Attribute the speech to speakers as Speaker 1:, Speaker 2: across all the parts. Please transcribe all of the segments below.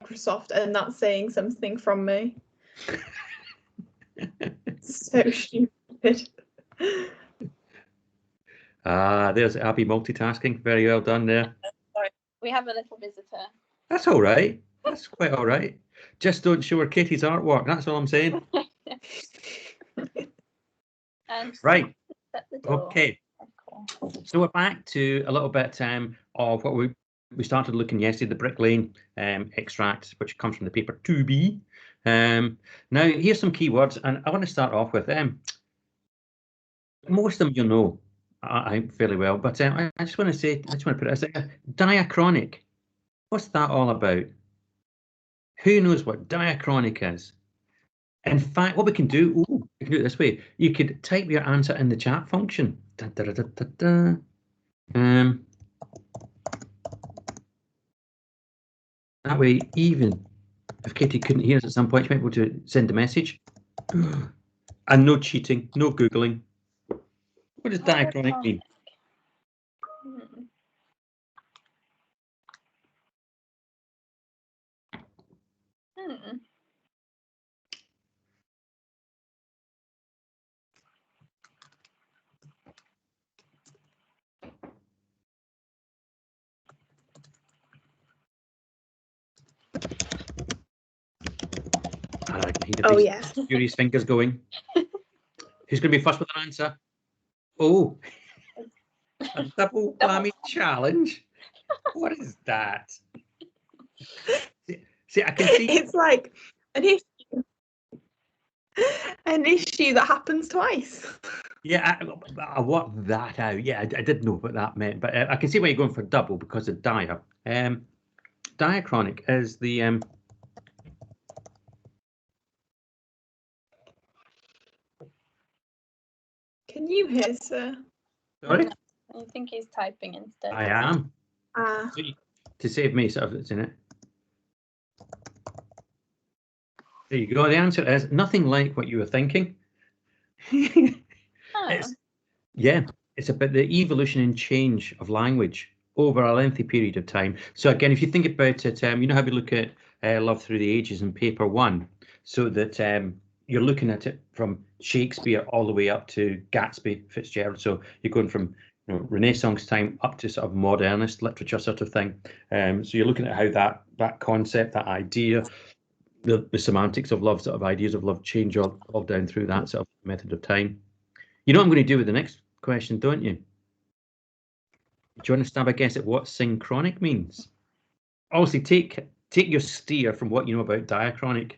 Speaker 1: Microsoft, and that's saying something from me. So stupid.
Speaker 2: There's Abby multitasking. Very well done there.
Speaker 3: Sorry, we have a little visitor.
Speaker 2: That's all right. That's quite all right. Just don't show her Katie's artwork. That's all I'm saying.
Speaker 3: And
Speaker 2: right.
Speaker 3: the door.
Speaker 2: Okay.
Speaker 3: Cool.
Speaker 2: So we're back to a little bit of what we started looking yesterday, the Bricklaying extract, which comes from the paper 2B. Now, here's some keywords, and I want to start off with most of them you know I fairly well, but I just want to put it as diachronic. What's that all about? Who knows what diachronic is? In fact, what we can do, we can do it this way. You could type your answer in the chat function. That way, even if Katie couldn't hear us at some point, she might be able to send a message. And no cheating, no Googling. What does diachronic mean?
Speaker 1: Yeah.
Speaker 2: Yuri's fingers going. Who's going to be first with an answer? Oh, a double whammy challenge. What is that? See, I can see.
Speaker 1: It's like an issue that happens twice.
Speaker 2: Yeah, I worked that out. Yeah, I did know what that meant, but I can see why you're going for double because of dia. Diachronic is the
Speaker 1: Can you hear, sir?
Speaker 2: Sorry?
Speaker 3: I think he's typing instead.
Speaker 2: I am. To save me, sort of, it's in it. There you go. The answer is nothing like what you were thinking. It's about the evolution and change of language over a lengthy period of time. So again, if you think about it, you know how we look at Love Through the Ages in paper 1, so that you're looking at it from Shakespeare all the way up to Gatsby, Fitzgerald. So you're going from Renaissance time up to sort of modernist literature sort of thing. So you're looking at how that concept, that idea, the semantics of love, sort of ideas of love change all down through that sort of method of time. You know what I'm going to do with the next question, don't you? Do you want to stab a guess at what synchronic means? Obviously, take your steer from what you know about diachronic.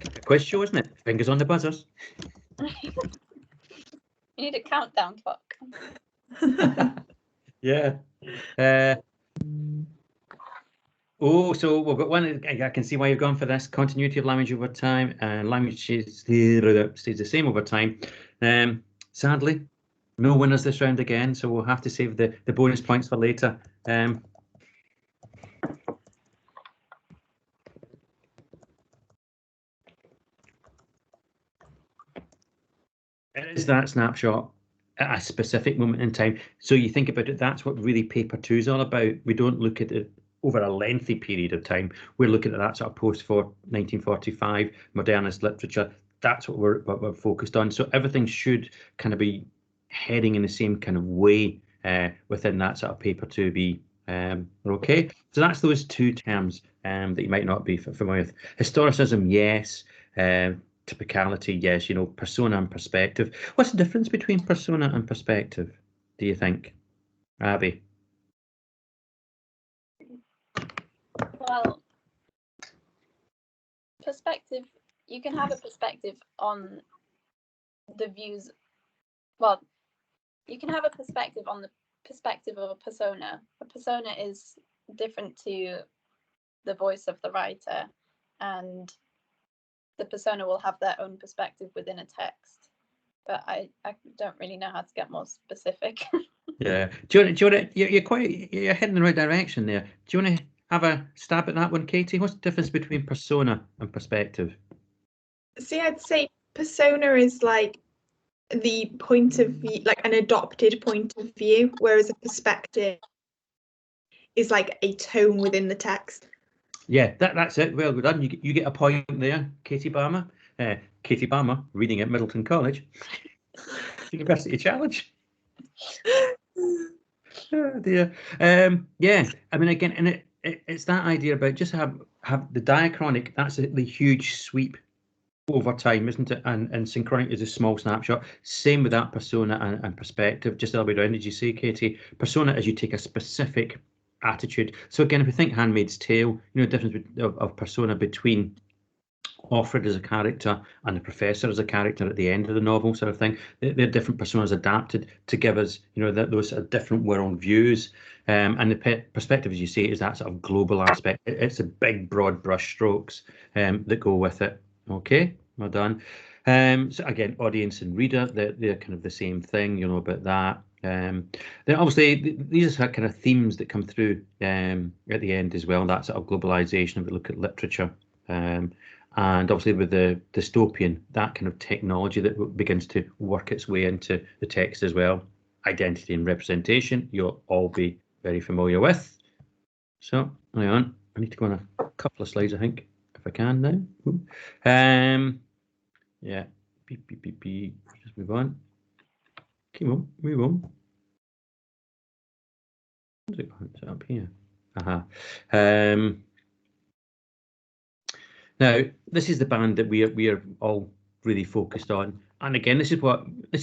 Speaker 2: A quiz show, isn't it? Fingers on the buzzers.
Speaker 3: You need a countdown clock.
Speaker 2: Yeah. So we've got one. I can see why you've gone for this. Continuity of language over time, and language stays the same over time. Sadly, no winners this round again, so we'll have to save the bonus points for later. It is that snapshot at a specific moment in time. So you think about it, that's what really paper 2 is all about. We don't look at it over a lengthy period of time. We're looking at that sort of post-1945 modernist literature. That's what we're focused on. So everything should kind of be heading in the same kind of way within that sort of paper 2B. Okay, so that's those two terms that you might not be familiar with. Historicism, yes. Typicality, yes. Persona and perspective. What's the difference between persona and perspective, do you think, Abby?
Speaker 3: Well, perspective, you can have a perspective on the views. Well, you can have a perspective on the perspective of a persona. A persona is different to the voice of the writer, and the persona will have their own perspective within a text. But I don't really know how to get more specific.
Speaker 2: Yeah. Do you want to, you're heading in the right direction there. Do you want to have a stab at that one, Katie? What's the difference between persona and perspective?
Speaker 1: See, I'd say persona is like the point of view, like an adopted point of view, whereas a perspective is like a tone within the text.
Speaker 2: Yeah, that's it. Well done. You get a point there, Katie Barmer. Katie Barmer, reading at Middleton College. University Challenge. Oh dear. Yeah, I mean, again, and it's that idea about just have the diachronic. That's the huge sweep over time, isn't it? And synchronic is a small snapshot. Same with that persona and perspective. Just the other way around, did you say, Katie? Persona is you take a specific attitude. So again, if we think Handmaid's Tale, the difference of persona between Offred as a character and the professor as a character at the end of the novel, sort of thing. They're different personas adapted to give us, those sort of different world views. And the perspective, as you say, is that sort of global aspect. It's a big, broad brush strokes that go with it. Okay, well done. So again, audience and reader, they're kind of the same thing. You know about that. Then obviously these are kind of themes that come through at the end as well. That sort of globalization. If we look at literature. And obviously with the dystopian, that kind of technology that begins to work its way into the text as well. Identity and representation, you'll all be very familiar with. So, hang on, I need to go on a couple of slides, I think, if I can now. Yeah, beep. Just move on. Come on, move on. What's it going? Is it up here? Now, this is the band that we are all really focused on, and again, this is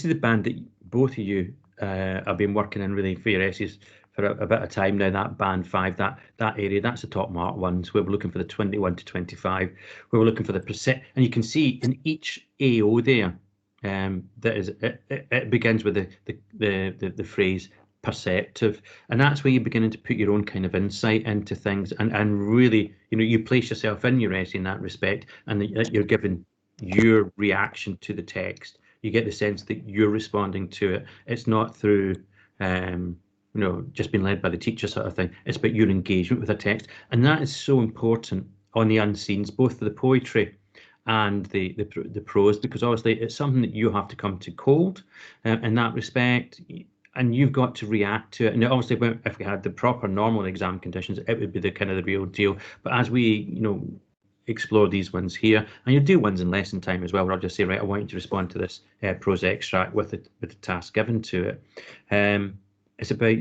Speaker 2: the band that both of you have been working in really for your essays for a bit of time now. That band 5, that area, that's the top mark ones where we're looking for the 21 to 25, where we're looking for the percent, and you can see in each AO there, that is it begins with the phrase perceptive, and that's where you're beginning to put your own kind of insight into things, and really, you place yourself in your essay in that respect, and that you're given your reaction to the text. You get the sense that you're responding to it. It's not through just being led by the teacher sort of thing. It's about your engagement with the text, and that is so important on the unseens, both for the poetry and the prose, because obviously it's something that you have to come to cold in that respect. And you've got to react to it. And obviously, if we had the proper normal exam conditions, it would be the kind of the real deal. But as we, explore these ones here, and you do ones in lesson time as well, where I'll just say, right, I want you to respond to this prose extract with the task given to it. It's about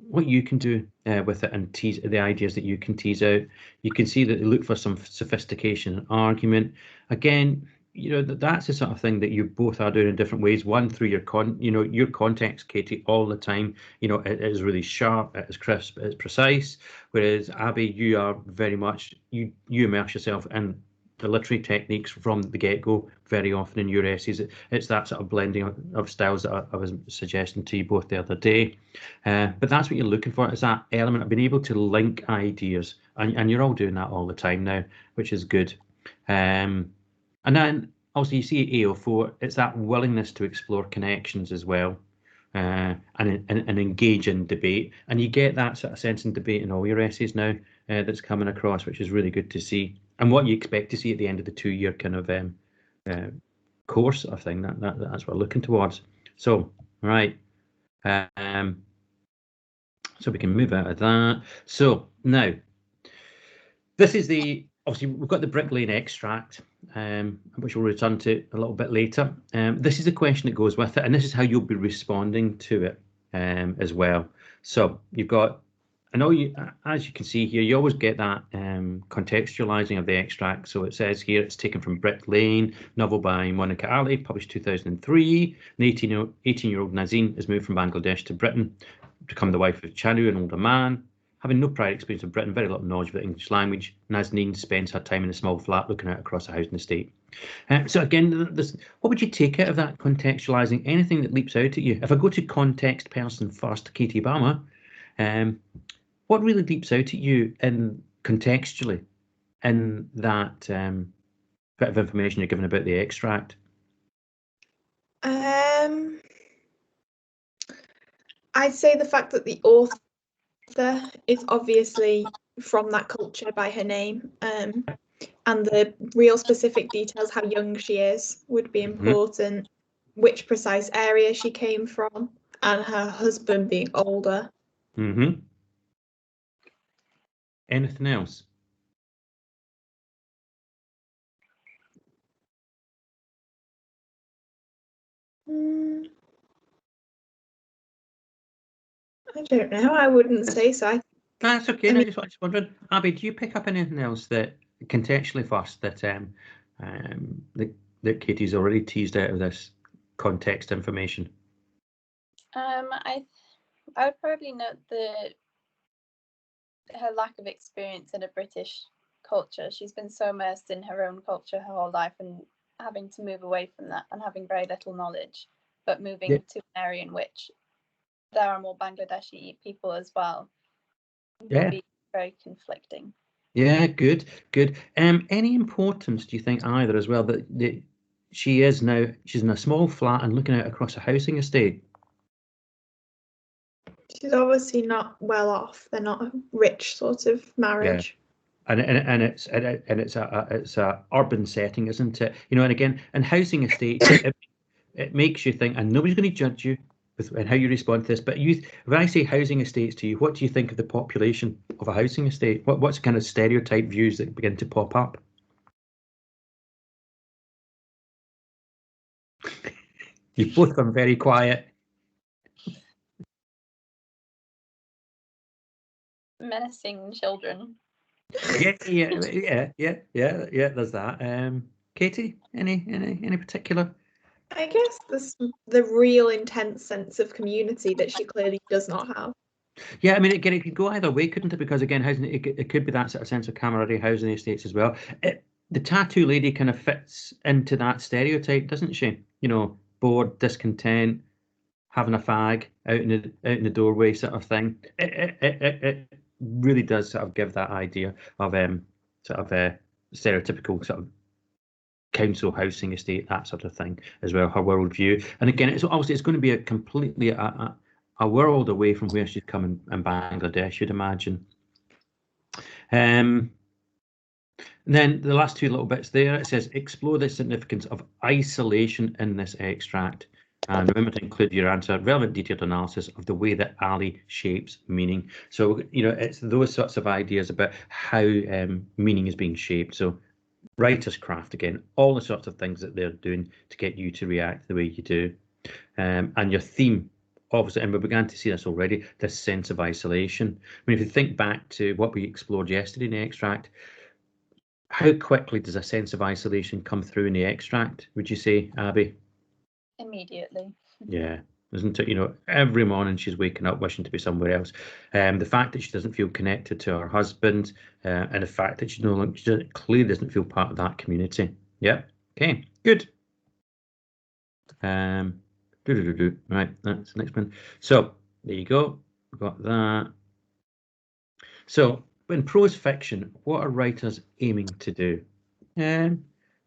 Speaker 2: what you can do with it, and tease the ideas that you can tease out. You can see that they look for some sophistication and argument. Again, that's the sort of thing that you both are doing in different ways. One, through your context, Katie, all the time. It is really sharp, it is crisp, it's precise. Whereas Abby, you are very much you immerse yourself in the literary techniques from the get-go very often in your essays. It's that sort of blending of styles that I was suggesting to you both the other day. But that's what you're looking for, is that element of being able to link ideas, and you're all doing that all the time now, which is good. And then also you see AO4, it's that willingness to explore connections as well, and engage in debate. And you get that sort of sense in debate in all your essays now that's coming across, which is really good to see. And what you expect to see at the end of the 2-year kind of course, I think that's what we're looking towards. So, right. So we can move out of that. So now, this is obviously we've got the Bricklaying extract, which we'll return to a little bit later. This is a question that goes with it, and this is how you'll be responding to it as well. So you've got, as you can see here, you always get that contextualizing of the extract. So it says here it's taken from Bricklaying, novel by Monica Ali, published 2003. An 18-year-old Nazine is moved from Bangladesh to Britain to become the wife of Chanu, an older man. Having no prior experience of Britain, very little knowledge of the English language, Nazneen spends her time in a small flat looking out across a housing estate. So again, what would you take out of that contextualising? Anything that leaps out at you? If I go to context person first, Katie Barmer, what really leaps out at you contextually in that bit of information you're given about the extract?
Speaker 1: I'd say the fact that the author is obviously from that culture by her name, and the real specific details, how young she is, would be important. which precise area she came from, and her husband being older.
Speaker 2: Mm-hmm. Anything else?
Speaker 1: I don't know. I wouldn't say so.
Speaker 2: That's okay.
Speaker 1: I
Speaker 2: I
Speaker 1: mean,
Speaker 2: just wondering, Abby, do you pick up anything else that contextually first that that Katie's already teased out of this context information?
Speaker 3: I would probably note her lack of experience in a British culture. She's been so immersed in her own culture her whole life, and having to move away from that and having very little knowledge, but moving to an area in which there are more Bangladeshi people as well would be very conflicting.
Speaker 2: Yeah, good. Any importance, do you think, either as well, that she's in a small flat and looking out across a housing estate?
Speaker 1: she's obviously not well off. They're not a rich sort of marriage.
Speaker 2: And it's a urban setting, isn't it? You know, and again, in housing estates, it makes you think, and nobody's going to judge you and how you respond to this. But when I say housing estates to you, what do you think of the population of a housing estate? What's kind of stereotype views that begin to pop up? You've both gone very quiet.
Speaker 3: Menacing children.
Speaker 2: Yeah. There's that. Katie, any particular?
Speaker 1: I guess the real intense sense of community that she clearly does not have.
Speaker 2: Yeah, I mean, again, it could go either way, couldn't it? Because again, housing it could be that sort of sense of camaraderie, housing estates as well. The tattoo lady kind of fits into that stereotype, doesn't she? You know, bored, discontent, having a fag out in the doorway, sort of thing. It really does sort of give that idea of sort of stereotypical sort of council housing estate, that sort of thing as well. Her worldview, and again, it's obviously it's going to be a completely a world away from where she's come in Bangladesh, you'd imagine. And then the last two little bits there, it says explore the significance of isolation in this extract. And remember to include your answer, relevant detailed analysis of the way that Ali shapes meaning. So, you know, it's those sorts of ideas about how meaning is being shaped. So writer's craft, again, all the sorts of things that they're doing to get you to react the way you do. And your theme, obviously, and we began to see this already, this sense of isolation. I mean, if you think back to what we explored yesterday in the extract, how quickly does a sense of isolation come through in the extract, would you say, Abby?
Speaker 3: Immediately.
Speaker 2: Yeah, isn't it? You know, every morning she's waking up wishing to be somewhere else. The fact that she doesn't feel connected to her husband, and the fact that she clearly doesn't feel part of that community. Yeah. Okay. Good. Right, that's the next one. So there you go. Got that. So in prose fiction, what are writers aiming to do?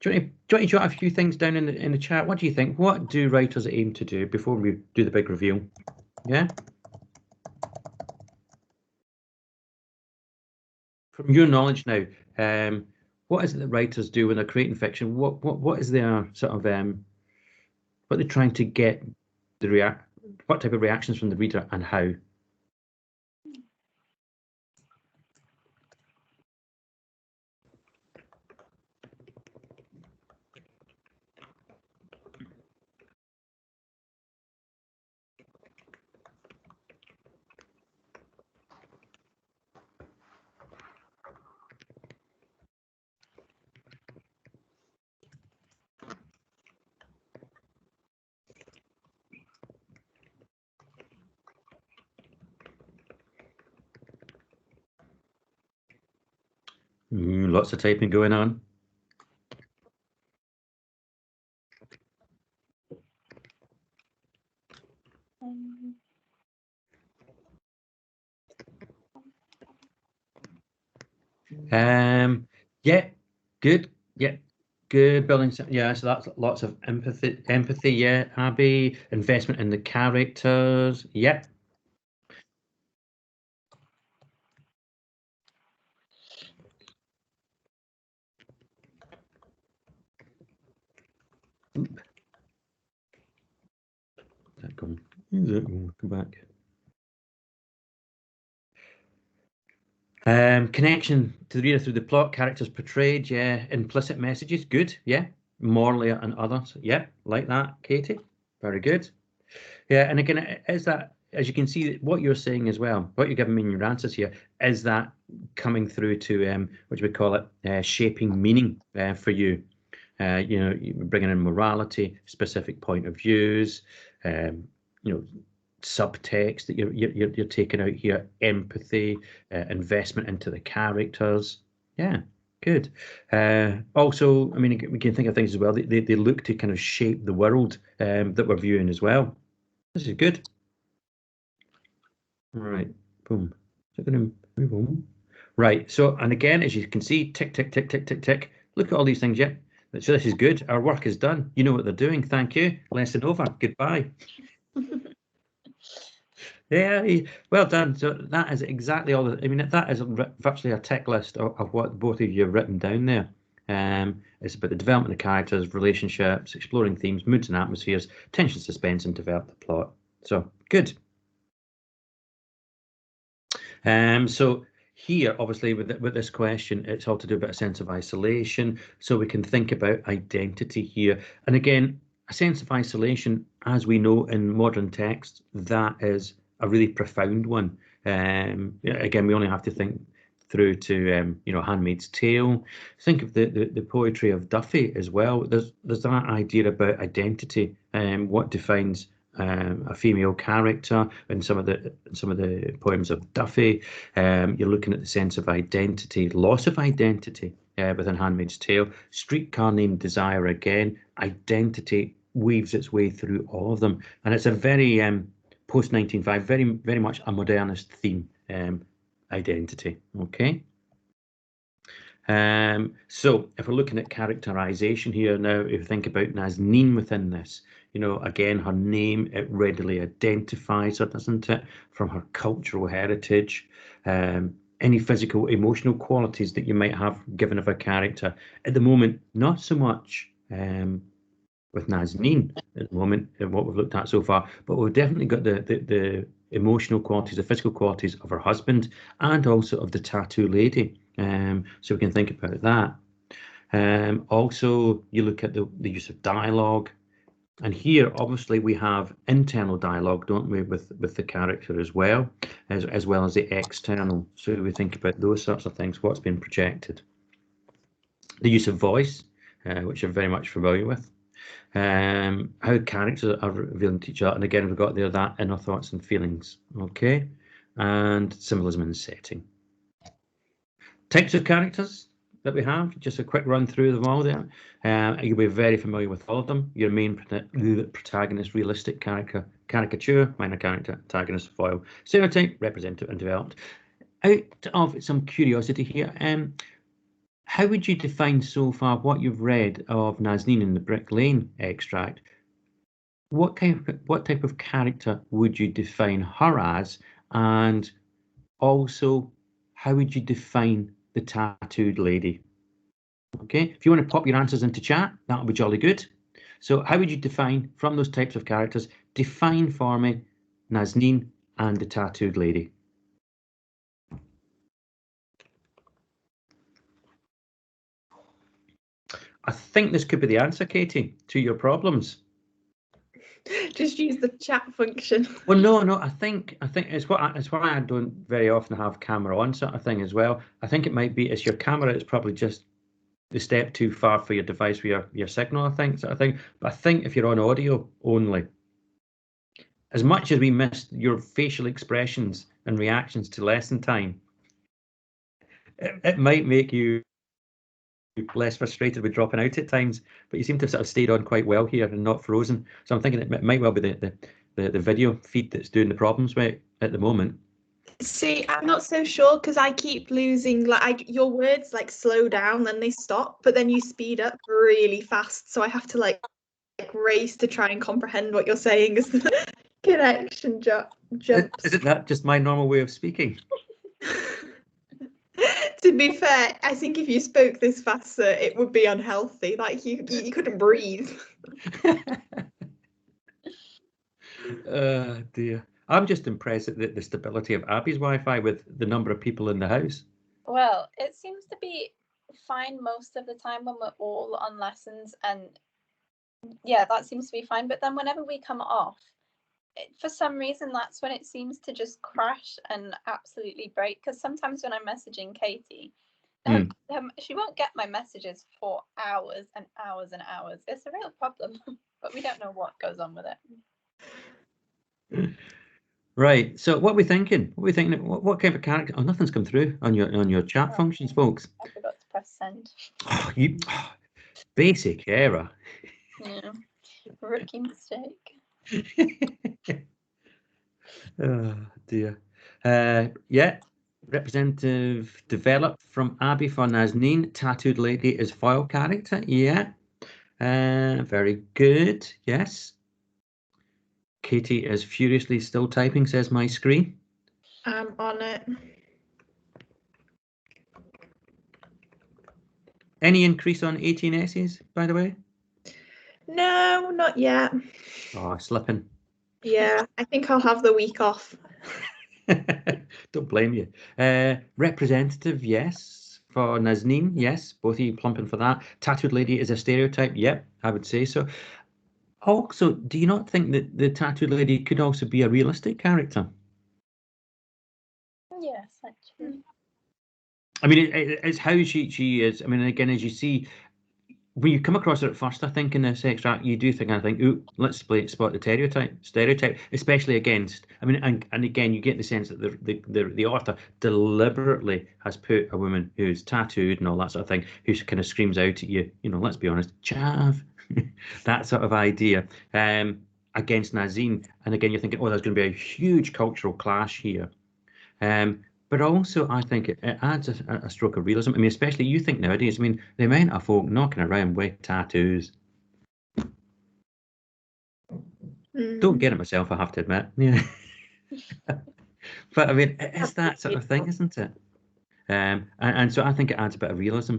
Speaker 2: Do you want to jot a few things down in the chat? What do you think? What do writers aim to do before we do the big reveal? Yeah. From your knowledge now, what is it that writers do when they're creating fiction? What is their sort of what they're trying to get what type of reactions from the reader and how? Lots of typing going on. Yeah, good. Yeah, good building. Yeah, so that's lots of empathy. Yeah, Abby, investment in the characters. Yeah. that gone? Is it? We'll come back. Connection to the reader through the plot, characters portrayed, yeah. Implicit messages, good, yeah. Morally and others, yeah, like that, Katie. Very good. Yeah, and again, is that, as you can see, what you're saying as well, what you're giving me in your answers here, is that coming through to, what do we call it, shaping meaning for you. You know, bringing in morality, specific point of views, you know, subtext that you're taking out here, empathy, investment into the characters. Yeah, good. Also, I mean, we can think of things as well. They look to kind of shape the world that we're viewing as well. This is good. Right, boom. Is it going to move on? Right. So, and again, as you can see, tick, tick, tick, tick, tick, tick. Look at all these things. Yeah. So this is good. Our work is done. You know what they're doing. Thank you. Lesson over. Goodbye. Yeah, well done. So that is exactly all. I mean, that is virtually a tick list of what both of you have written down there. It's about the development of characters, relationships, exploring themes, moods and atmospheres, tension, suspense, and develop the plot. So good. So here, obviously, with this question, it's all to do about a sense of isolation. So we can think about identity here. And again, a sense of isolation, as we know in modern text, that is a really profound one. Again, we only have to think through to you know, Handmaid's Tale. Think of the poetry of Duffy as well. There's that idea about identity and what defines a female character in some of the poems of Duffy. You're looking at the sense of identity, loss of identity within Handmaid's Tale. Streetcar Named Desire, again, identity weaves its way through all of them, and it's a very post 1905, very much a modernist theme. Identity. Okay. So if we're looking at characterization here now, if you think about Nazneen within this, you know, again, her name, it readily identifies her, doesn't it, from her cultural heritage. Any physical, emotional qualities that you might have given of a character. At the moment, not so much with Nazneen at the moment, in what we've looked at so far, but we've definitely got the emotional qualities, the physical qualities of her husband, and also of the tattoo lady. So we can think about that. Also, you look at the use of dialogue, and here obviously we have internal dialogue, don't we, with the character as well as the external. So we think about those sorts of things, what's been projected. The use of voice, which you're very much familiar with. How characters are revealing to each other, and again we've got there that inner thoughts and feelings. Okay, and symbolism in the setting. Types of characters that we have, just a quick run through them all there. You'll be very familiar with all of them. Your main protagonist, realistic character, caricature, minor character, antagonist, foil, stereotype, representative, and developed. Out of some curiosity here, how would you define so far what you've read of Nazneen in the Bricklaying extract? What type of character would you define her as, and also how would you define the tattooed lady? Okay, if you want to pop your answers into chat, that'll be jolly good. So how would you define, from those types of characters, define for me Nazneen and the tattooed lady? I think this could be the answer, Katie, to your problems.
Speaker 1: Just use the chat function.
Speaker 2: Well, no. I think it's why I don't very often have camera on, sort of thing as well. I think it might be it's your camera. It's probably just the step too far for your device with your signal, I think, sort of thing. But I think if you're on audio only, as much as we missed your facial expressions and reactions to lesson time, it might make you less frustrated with dropping out at times, but you seem to have sort of stayed on quite well here and not frozen. So I'm thinking it might well be the video feed that's doing the problems with at the moment.
Speaker 1: See, I'm not so sure because I keep losing, like, your words like slow down, then they stop, but then you speed up really fast. So I have to like race to try and comprehend what you're saying as the connection jumps.
Speaker 2: Isn't that just my normal way of speaking?
Speaker 1: To be fair, I think if you spoke this faster, it would be unhealthy. Like you couldn't breathe.
Speaker 2: Dear. I'm just impressed at the stability of Abby's Wi-Fi with the number of people in the house.
Speaker 3: Well, it seems to be fine most of the time when we're all on lessons, and yeah, that seems to be fine. But then whenever we come off, for some reason, that's when it seems to just crash and absolutely break. Because sometimes when I'm messaging Katie, she won't get my messages for hours and hours and hours. It's a real problem, but we don't know what goes on with it.
Speaker 2: Right. So what are we thinking? What are we thinking? What kind of character? Oh, nothing's come through on your chat functions, folks.
Speaker 3: I forgot to press send.
Speaker 2: Oh, basic error.
Speaker 3: Yeah. Rookie mistake.
Speaker 2: Oh dear. Yeah. Representative developed from Abby for Nazneen. Tattooed lady is foil character. Yeah. Very good. Yes. Katie is furiously still typing, says my screen.
Speaker 1: I'm on it.
Speaker 2: Any increase on 18 essays, by the way?
Speaker 1: No, not yet.
Speaker 2: Oh, slipping.
Speaker 1: Yeah, I think I'll have the week off.
Speaker 2: Don't blame you. Representative, yes. For Nazneen, yes. Both of you plumping for that. Tattooed lady is a stereotype. Yep, I would say so. Also, do you not think that the tattooed lady could also be a realistic character?
Speaker 3: Yes, actually.
Speaker 2: I mean, it's how she is. I mean, again, as you see, when you come across it at first, I think in this extract, you do think, ooh, let's spot the stereotype, especially against. I mean, and again, you get the sense that the author deliberately has put a woman who's tattooed and all that sort of thing, who kind of screams out at you, let's be honest, chav, that sort of idea, against Nazine. And again, you're thinking, oh, there's going to be a huge cultural clash here. But also, I think it adds a stroke of realism. I mean, especially you think nowadays, I mean, the amount of folk knocking around with tattoos. Don't get it myself, I have to admit. Yeah. But I mean, it's that sort of thing, isn't it? And so I think it adds a bit of realism.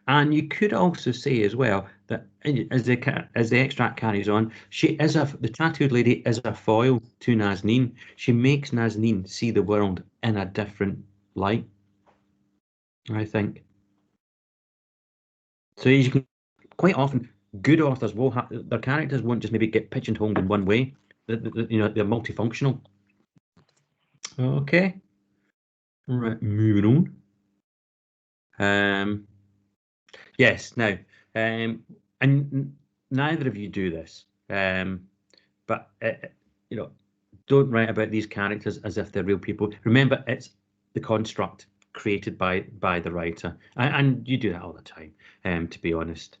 Speaker 2: And you could also say as well that as the extract carries on, the tattooed lady is a foil to Nazneen. She makes Nazneen see the world in a different light, I think. So you can quite often, good authors will have their characters won't just maybe get pigeonholed in one way. They're multifunctional. Okay. Right, moving on. Yes, now, and neither of you do this, but don't write about these characters as if they're real people. Remember, it's the construct created by the writer, and you do that all the time, to be honest.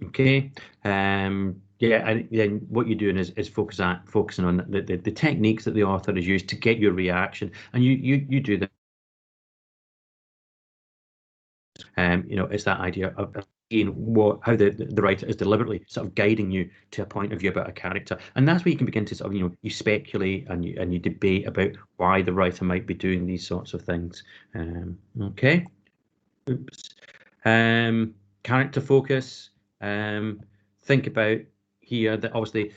Speaker 2: Okay. Yeah, and then what you're doing is focusing on the techniques that the author has used to get your reaction, and you do that. It's that idea of seeing how the writer is deliberately sort of guiding you to a point of view about a character, and that's where you can begin to sort of you speculate and you debate about why the writer might be doing these sorts of things. Okay. Oops. Character focus. Think about here that obviously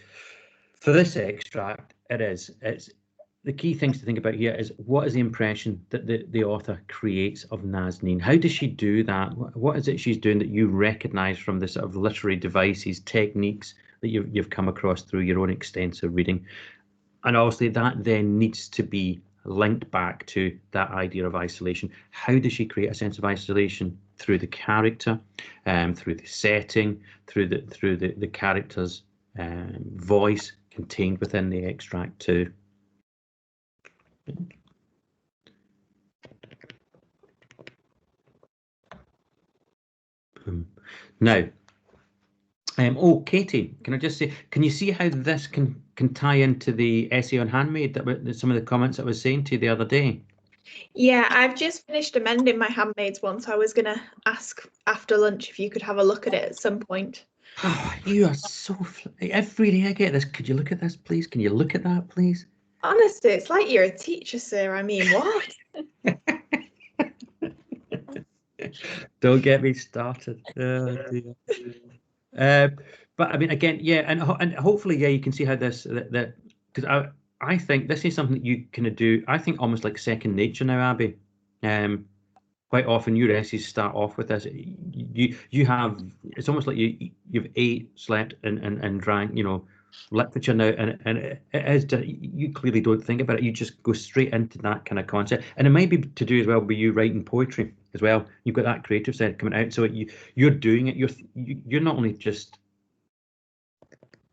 Speaker 2: for this extract, it's the key things to think about here is what is the impression that the author creates of Nazneen? How does she do that? What is it she's doing that you recognise from the sort of literary devices, techniques that you've come across through your own extensive reading? And obviously that then needs to be linked back to that idea of isolation. How does she create a sense of isolation? Through the character, through the setting, through the character's voice contained within the extract too. Now, Katie, can I just say, can you see how this can tie into the essay on Handmaid that some of the comments I was saying to you the other day?
Speaker 1: Yeah, I've just finished amending my Handmaids one, so I was going to ask after lunch if you could have a look at it at some point.
Speaker 2: Oh, you are so... Every day I get this. Could you look at this, please? Can you look at that, please?
Speaker 1: Honestly, it's like you're a teacher, sir. I mean, what?
Speaker 2: Don't get me started. Oh, dear. But I mean, again, yeah, and hopefully, yeah, you can see how this that because I think this is something that you kind of do. I think almost like second nature now, Abby. Quite often your essays start off with this. You have, it's almost like you've ate, slept, and drank, literature now, and it is you clearly don't think about it. You just go straight into that kind of concept, and it might be to do as well with you writing poetry as well. You've got that creative side coming out, so you're doing it. You're not only just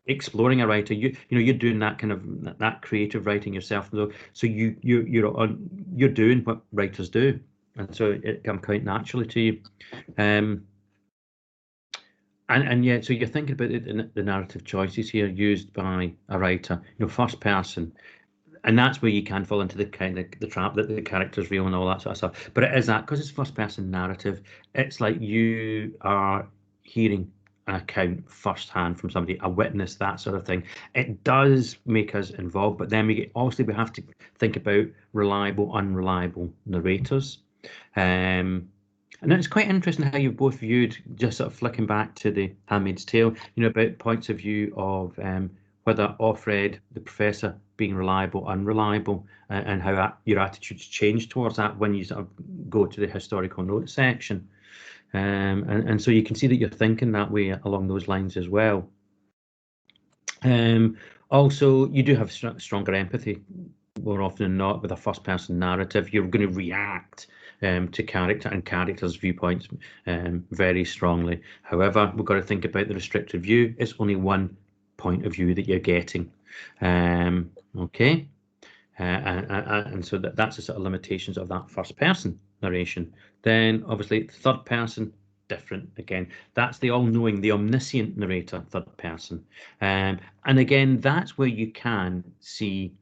Speaker 2: exploring a writer, you're doing that kind of that creative writing yourself, though. So you're doing what writers do, and so it comes quite naturally to you. And yeah, so you're thinking about the narrative choices here used by a writer, first person, and that's where you can fall into the kind of the trap that the character's real and all that sort of stuff. But it is that, because it's first person narrative, it's like you are hearing an account firsthand from somebody, a witness, that sort of thing. It does make us involved, but then we have to think about reliable, unreliable narrators. And it's quite interesting how you've both viewed, just sort of flicking back to the Handmaid's Tale, about points of view of whether Offred, the professor, being reliable, unreliable, and how your attitudes change towards that when you sort of go to the historical notes section. And so you can see that you're thinking that way along those lines as well. Also, you do have stronger empathy more often than not with a first-person narrative. You're going to react to character and characters' viewpoints very strongly. However, we've got to think about the restricted view. It's only one point of view that you're getting. Okay. And so that's the sort of limitations of that first-person narration. Then, obviously, third person, different again. That's the all-knowing, the omniscient narrator, third person. And again, that's where you can see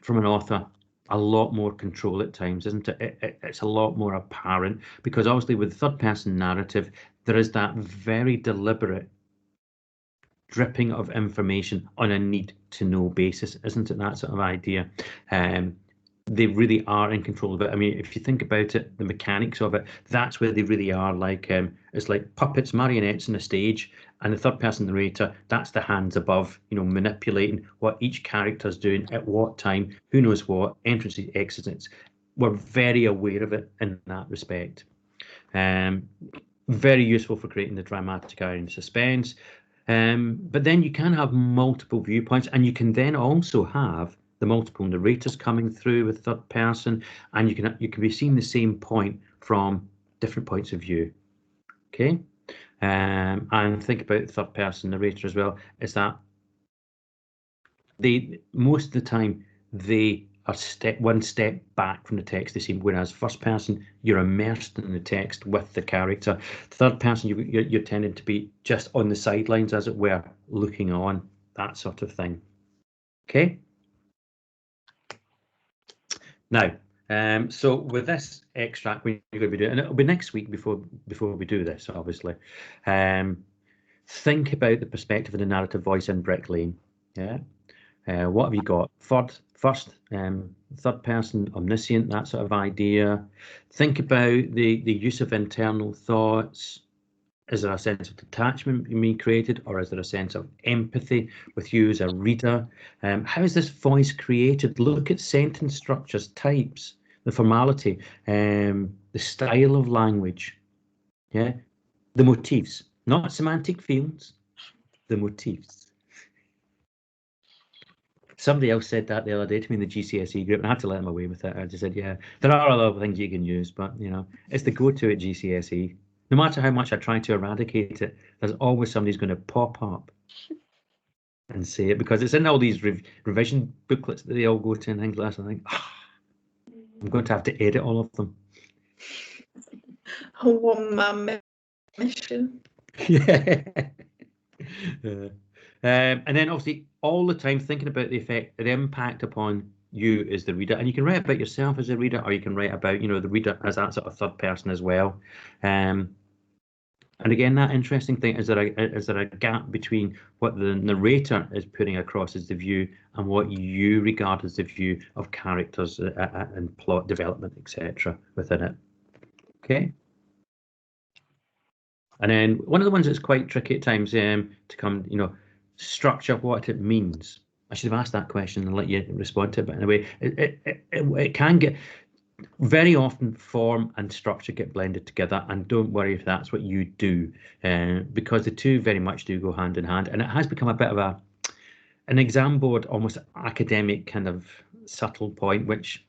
Speaker 2: from an author a lot more control at times, isn't it? It's a lot more apparent, because obviously with third-person narrative, there is that very deliberate dripping of information on a need-to-know basis, isn't it? That sort of idea. They really are in control of it. I mean, if you think about it, the mechanics of it, that's where they really are. Like it's like puppets, marionettes on a stage, and the third-person narrator, that's the hands above, manipulating what each character's doing at what time, who knows what, entrances, exits. We're very aware of it in that respect. Very useful for creating the dramatic irony and suspense. But then you can have multiple viewpoints, and you can then also have the multiple narrators coming through with third person, and you can be seeing the same point from different points of view. Okay, and think about the third person narrator as well. Is that most of the time they are one step back from the text they seem, whereas first person, you're immersed in the text with the character. Third person, you're tending to be just on the sidelines, as it were, looking on, that sort of thing. Okay. Now, so with this extract, we're going to be doing, and it'll be next week before we do this, obviously. Think about the perspective of the narrative voice in Bricklaying. Yeah. What have you got? First, third person, omniscient, that sort of idea. Think about the use of internal thoughts. Is there a sense of detachment being created, or is there a sense of empathy with you as a reader? How is this voice created? Look at sentence structures, types, the formality, the style of language, yeah, the motifs, not semantic fields, the motifs. Somebody else said that the other day to me in the GCSE group, and I had to let them away with it. I just said, yeah, there are other things you can use, but it's the go-to at GCSE. No matter how much I try to eradicate it, there's always somebody's going to pop up and say it, because it's in all these revision booklets that they all go to and things like that. I think, I'm going to have to edit all of them.
Speaker 1: A one-man mission.
Speaker 2: Yeah. And then obviously all the time thinking about the impact upon you as the reader, and you can write about yourself as a reader, or you can write about the reader as that sort of third person as well. And again, that interesting thing is there a gap between what the narrator is putting across as the view and what you regard as the view of characters and plot development, etc. within it. Okay. And then one of the ones that's quite tricky at times to come, structure, what it means. I should have asked that question and let you respond to it. But anyway, it can get, very often form and structure get blended together, and don't worry if that's what you do, because the two very much do go hand in hand. And it has become a bit of an exam board, almost academic kind of subtle point, which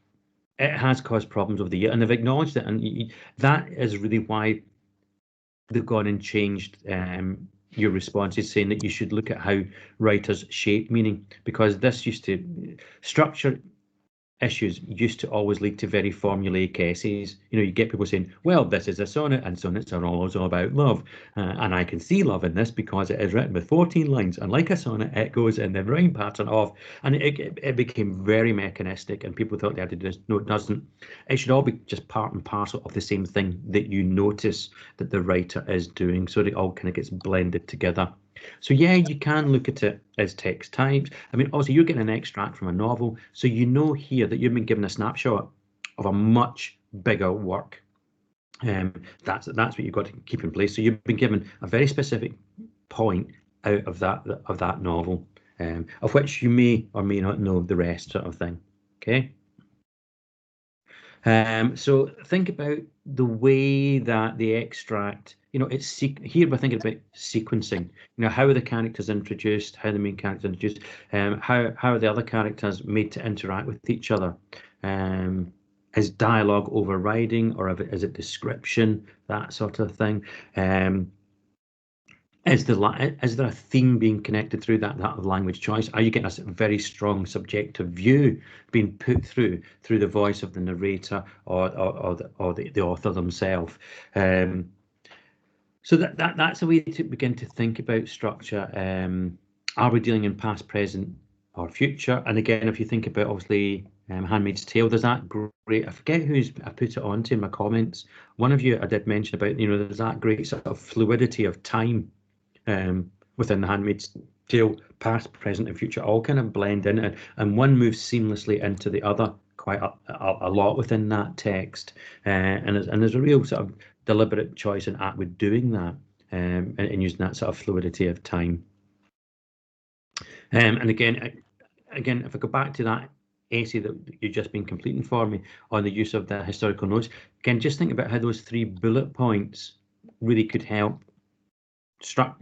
Speaker 2: it has caused problems over the year, and they've acknowledged it. And that is really why they've gone and changed your responses, saying that you should look at how writers shape meaning, because this used to, structure issues used to always lead to very formulaic essays. You get people saying, well, this is a sonnet, and sonnets are always all about love. And I can see love in this because it is written with 14 lines. And like a sonnet, it goes in the rhyme pattern of, and it became very mechanistic, and people thought they had to do this. No, it doesn't. It should all be just part and parcel of the same thing that you notice that the writer is doing, so that it all kind of gets blended together. So yeah, you can look at it as text types. I mean, also you're getting an extract from a novel, so here that you've been given a snapshot of a much bigger work. That's what you've got to keep in place. So you've been given a very specific point out of that novel, of which you may or may not know the rest, sort of thing. Okay. So think about the way that the extract, it's here we're thinking about sequencing. How are the characters introduced? How are the main characters introduced? How are the other characters made to interact with each other? Is dialogue overriding, or is it description? That sort of thing. Is there a theme being connected through that language choice? Are you getting a very strong subjective view being put through the voice of the narrator or the author themselves? So that's a way to begin to think about structure. Are we dealing in past, present, or future? And again, if you think about, obviously, Handmaid's Tale, there's that great, I forget I put it onto in my comments. One of you I did mention about, there's that great sort of fluidity of time within the Handmaid's Tale, past, present, and future all kind of blend in, and one moves seamlessly into the other quite a lot within that text, and there's a real sort of deliberate choice in Atwood doing that, and using that sort of fluidity of time. And again, if I go back to that essay that you've just been completing for me on the use of the historical notes, again, just think about how those 3 bullet points really could help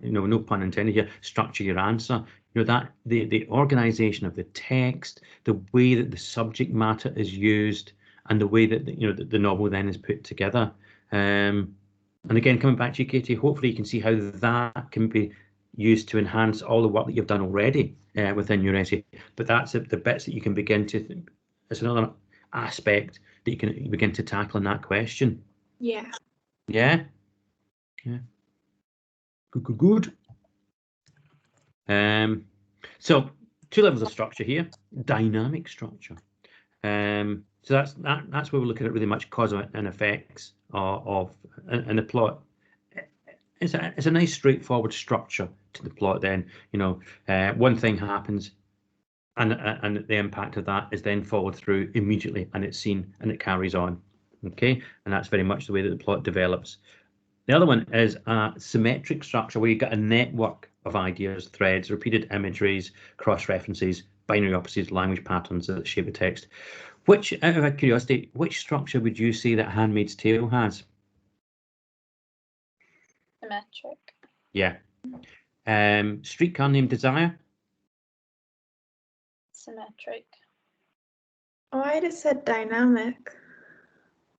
Speaker 2: no pun intended here, structure your answer. That the organization of the text, the way that the subject matter is used, and the way that the novel then is put together. And again, coming back to you, Katie, hopefully you can see how that can be used to enhance all the work that you've done already within your essay. But that's the bits that you can begin to. It's another aspect that you can begin to tackle in that question.
Speaker 1: Yeah.
Speaker 2: Yeah. Yeah. Good. So 2 levels of structure here. Dynamic structure. So that's where we're looking at really much cause and effects of in the plot. It's a nice straightforward structure to the plot. Then one thing happens, and the impact of that is then followed through immediately, and it's seen and it carries on. Okay, and that's very much the way that the plot develops. The other one is a symmetric structure, where you get a network of ideas, threads, repeated imageries, cross-references, binary opposites, language patterns that shape the text. Which, out of curiosity, which structure would you say that Handmaid's Tale has?
Speaker 3: Symmetric.
Speaker 2: Yeah. Streetcar Named Desire?
Speaker 3: Symmetric.
Speaker 1: Oh, I'd have said dynamic.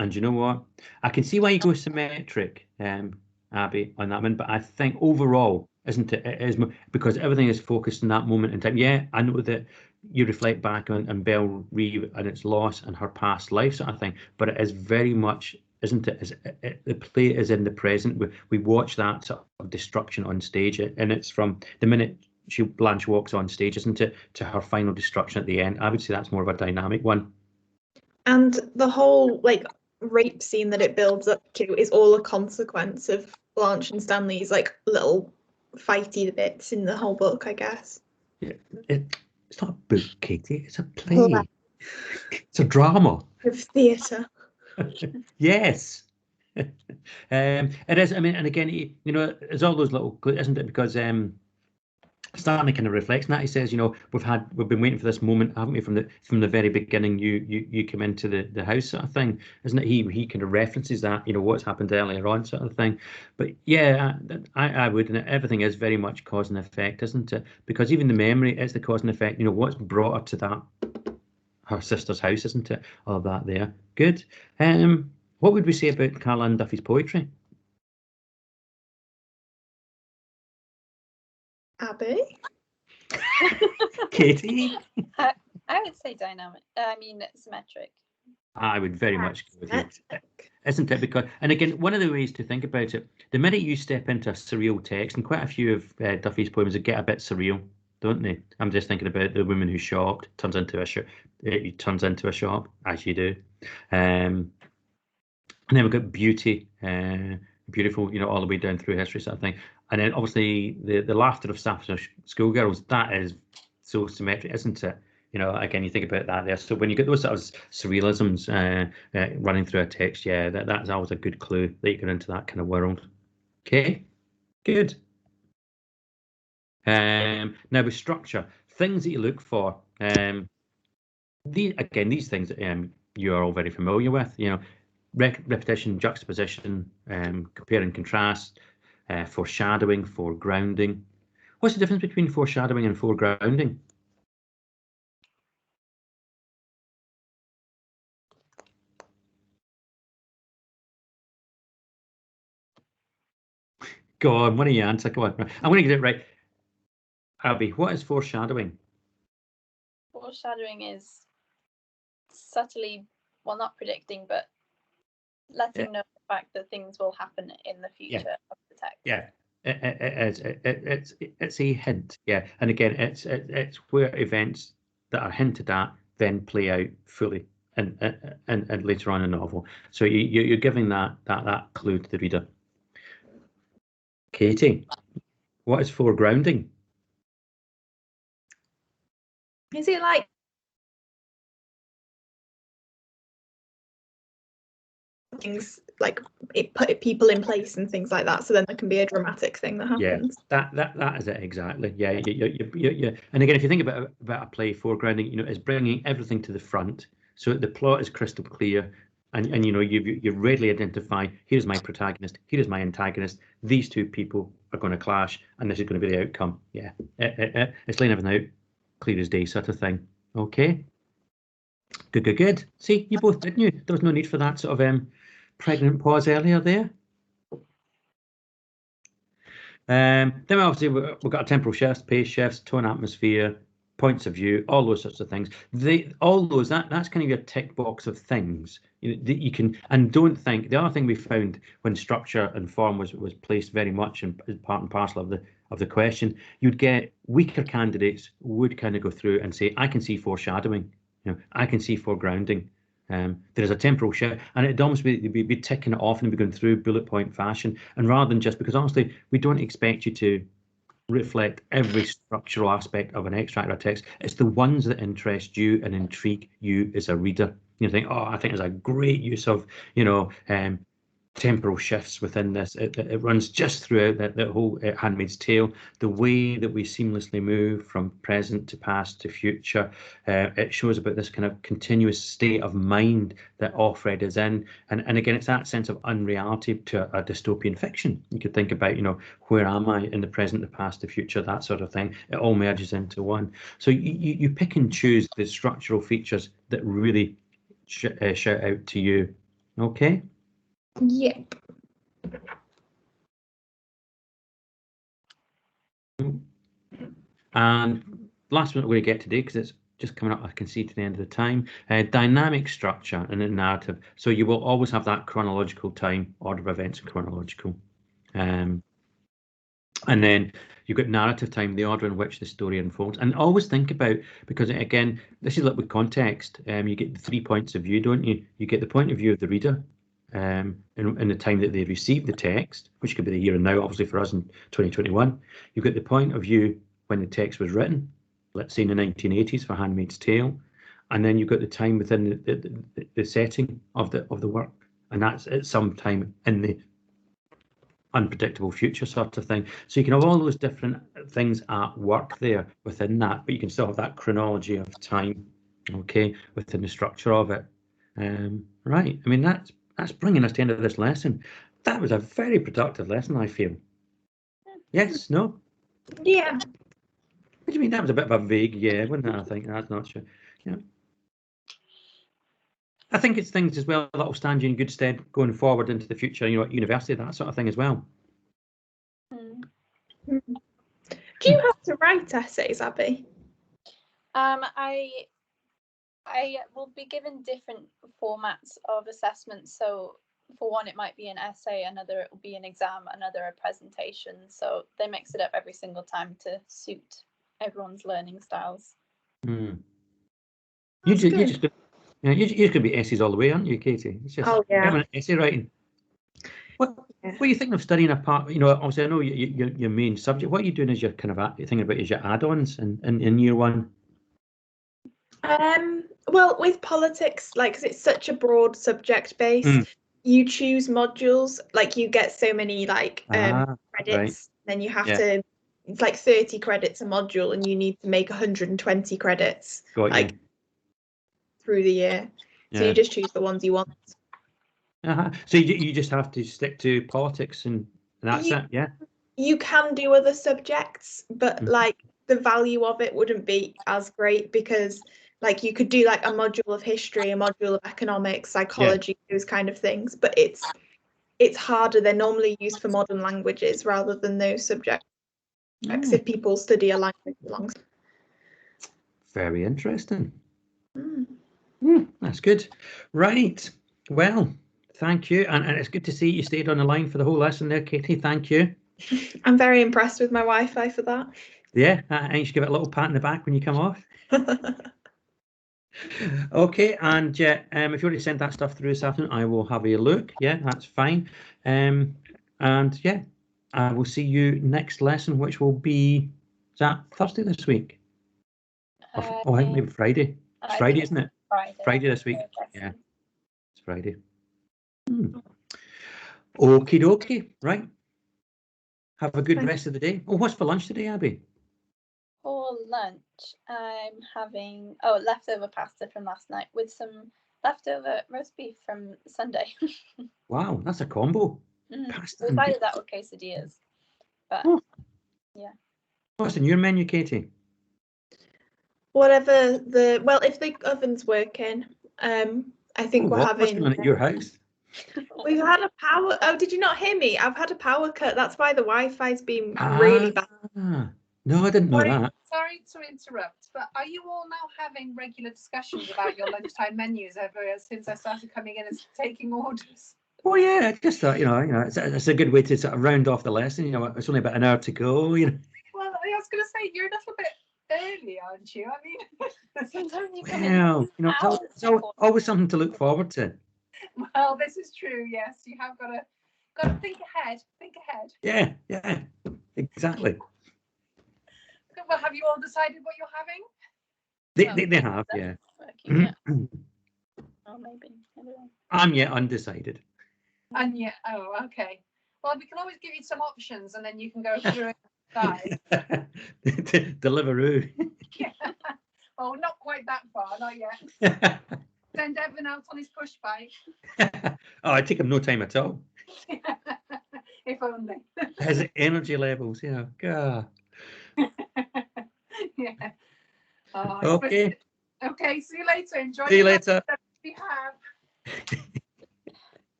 Speaker 2: And you know what? I can see why you go symmetric, Abby, on that one, but I think overall, isn't it? It is because everything is focused in that moment in time. Yeah, I know that you reflect back on Belle Reeve and its loss and her past life, sort of thing, but it is very much, isn't it? The play is in the present. We watch that sort of destruction on stage, and it's from the minute Blanche walks on stage, isn't it, to her final destruction at the end. I would say that's more of a dynamic one.
Speaker 1: And the whole rape scene that it builds up to is all a consequence of Blanche and Stanley's little fighty bits in the whole book, I guess.
Speaker 2: Yeah, it's not a book, Katie. It's a play. It's a drama
Speaker 1: Of theatre.
Speaker 2: Yes. It is. I mean, and again, you know, it's all those little, isn't it? Because Stanley kind of reflects on that. He says, you know, we've been waiting for this moment, haven't we, from the very beginning? You come into the house, sort of thing, isn't it? He kind of references that, you know, what's happened earlier on, sort of thing. But yeah, I would, and everything is very much cause and effect, isn't it? Because even the memory is the cause and effect. You know, what's brought her to that, her sister's house, isn't it? All of that there. Good. What would we say about Carl Ann Duffy's poetry?
Speaker 1: Abby?
Speaker 2: Katie?
Speaker 3: I would say dynamic. I mean, symmetric.
Speaker 2: I would very much go with you, isn't it? Because, and again, one of the ways to think about it, the minute you step into a surreal text, and quite a few of Duffy's poems get a bit surreal, don't they? I'm just thinking about the woman who shopped turns into a shop, as you do, and then we've got beauty, beautiful, you know, all the way down through history, sort of thing. And then obviously the laughter of Staffordshire schoolgirls, that is so symmetric, isn't it? You know, again, you think about that there. So when you get those sort of surrealisms running through a text, yeah, that's always a good clue that you get into that kind of world. Okay, good. Now with structure, things that you look for. These things you are all very familiar with. You know, repetition, juxtaposition, compare and contrast, foreshadowing, foregrounding. What's the difference between foreshadowing and foregrounding? Go on, what do you answer? Come on, I'm going to get it right. Abby, what is foreshadowing?
Speaker 3: Foreshadowing is subtly, well, not predicting, but letting know the fact that things will happen in the future of the text.
Speaker 2: Yeah, it's a hint. Yeah, and again, it's where events that are hinted at then play out fully and later on in the novel. So you're giving that clue to the reader. Katie, what is foregrounding?
Speaker 1: Is it like things like it put people in place and things like that, so then there can be a dramatic thing that happens?
Speaker 2: Yeah, that is it exactly. Yeah, yeah. And again, if you think about a play, foregrounding, you know, is bringing everything to the front, so the plot is crystal clear, and you know you readily identify, here's my protagonist, here is my antagonist, these two people are going to clash, and this is going to be the outcome. Yeah, it's laying everything out clear as day, sort of thing. Okay, good. See, you both did, you. There was no need for that sort of pregnant pause earlier there. Then obviously we've got temporal shifts, pace shifts, tone, atmosphere, points of view, all those sorts of things. That's kind of your tick box of things that you can. And don't think, the other thing we found when structure and form was placed very much in part and parcel of the question, you'd get weaker candidates would kind of go through and say, I can see foreshadowing, you know, I can see foregrounding. There's a temporal shift, and it'd almost be ticking it off and be going through bullet point fashion. And rather than just, because honestly, we don't expect you to reflect every structural aspect of an extract or text. It's the ones that interest you and intrigue you as a reader. You think, oh, I think there's a great use of, you know, temporal shifts within this. It runs just throughout that whole Handmaid's Tale. The way that we seamlessly move from present to past to future, it shows about this kind of continuous state of mind that Offred is in. And again, it's that sense of unreality to a dystopian fiction. You could think about, you know, where am I in the present, the past, the future, that sort of thing. It all merges into one. So you pick and choose the structural features that really shout out to you. Okay?
Speaker 1: Yep.
Speaker 2: And last one we're going to get today, because it's just coming up, I can see, to the end of the time, dynamic structure and a narrative. So you will always have that chronological time, order of events and chronological. And then you've got narrative time, the order in which the story unfolds. And always think about, because again, this is like with context, you get the 3 points of view, don't you? You get the point of view of the reader, in the time that they receive the text, which could be the here and now, obviously for us in 2021. You've got the point of view when the text was written, let's say in the 1980s for Handmaid's Tale, and then you've got the time within the setting of the work. and that's at some time in the unpredictable future sort of thing. So you can have all those different things at work there within that, but you can still have that chronology of time, okay, within the structure of it. Right. I mean, that's bringing us to the end of this lesson. That was a very productive lesson, I feel. Yes, no?
Speaker 1: Yeah.
Speaker 2: What do you mean? That was a bit of a vague yeah, wasn't it? I think that's not sure. Yeah. I think it's things as well that will stand you in good stead going forward into the future, you know, at university, that sort of thing as well.
Speaker 1: Do you have to write essays, Abby?
Speaker 3: I will be given different formats of assessments. So for one, it might be an essay, another it will be an exam, another a presentation. So they mix it up every single time to suit everyone's learning styles.
Speaker 2: Mm. You're just going to be essays all the way, aren't you, Katie? It's just essay writing. What are you thinking of studying apart? You know, obviously, I know your main subject. What are you doing as your kind of thinking about as your add-ons in year one?
Speaker 1: Well, with politics, like, 'cause it's such a broad subject base, you choose modules, like you get so many like credits, then you have to, it's like 30 credits a module, and you need to make 120 credits through the year. So you just choose the ones you want.
Speaker 2: So you just have to stick to politics and that's it, yeah?
Speaker 1: You can do other subjects, but like the value of it wouldn't be as great, because like you could do like a module of history, a module of economics, psychology, those kind of things, but it's harder. They're normally used for modern languages rather than those subjects if people study a language long.
Speaker 2: Very interesting. That's good. Right. Well, thank you. And it's good to see you stayed on the line for the whole lesson there, Katie. Thank you.
Speaker 1: I'm very impressed with my Wi-Fi for that.
Speaker 2: Yeah, I should give it a little pat in the back when you come off. Okay, and if you already sent that stuff through this afternoon, I will have a look. Yeah, that's fine. And yeah, I will see you next lesson, which will be, is that Thursday this week? Or maybe Friday. It's Friday, isn't it? Friday this week. Yeah, it's Friday. Okie dokie. Right. Have a good rest of the day. Oh, what's for lunch today, Abby?
Speaker 3: For lunch, I'm having leftover pasta from last night with some leftover roast beef from Sunday.
Speaker 2: Wow, that's a combo. Pasta.
Speaker 3: It's either that or quesadillas. But yeah.
Speaker 2: What's in your menu, Katie?
Speaker 1: Whatever if the oven's working, I think we're having. What's
Speaker 2: going on at your house?
Speaker 1: We've had a power. Oh, did you not hear me? I've had a power cut. That's why the Wi-Fi's been really bad.
Speaker 2: No, I didn't know that.
Speaker 4: Sorry to interrupt, but are you all now having regular discussions about your lunchtime menus ever since I started coming in and taking orders?
Speaker 2: Oh yeah, I just thought, it's a good way to sort of round off the lesson. You know, it's only about an hour to go. You know.
Speaker 4: Well, I was going to say you're a little bit early, aren't you? I mean,
Speaker 3: sometimes you come in.
Speaker 2: It's always something to look forward to.
Speaker 4: Well, this is true. Yes, you have got to think ahead. Think ahead.
Speaker 2: Yeah, exactly.
Speaker 4: Well, have you all decided what you're having?
Speaker 2: They have, yeah.
Speaker 3: Oh, maybe.
Speaker 2: I'm yet undecided.
Speaker 4: And yeah, okay. Well, we can always give you some options, and then you can go through it inside.
Speaker 2: Deliveroo.
Speaker 4: Yeah. Oh, not quite that far, not yet. Send Evan out on his push bike.
Speaker 2: Oh, I take him no time at all.
Speaker 4: If only.
Speaker 2: His energy levels, God.
Speaker 4: Yeah. Oh,
Speaker 2: okay.
Speaker 4: Okay, see you later. Enjoy.
Speaker 2: See you later.
Speaker 4: We
Speaker 2: have.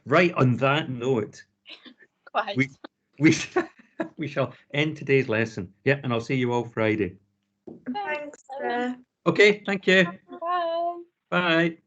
Speaker 2: Right, on that note, we shall end today's lesson. Yeah, and I'll see you all Friday.
Speaker 1: Thanks.
Speaker 2: Okay, thank you.
Speaker 3: Bye.
Speaker 2: Bye.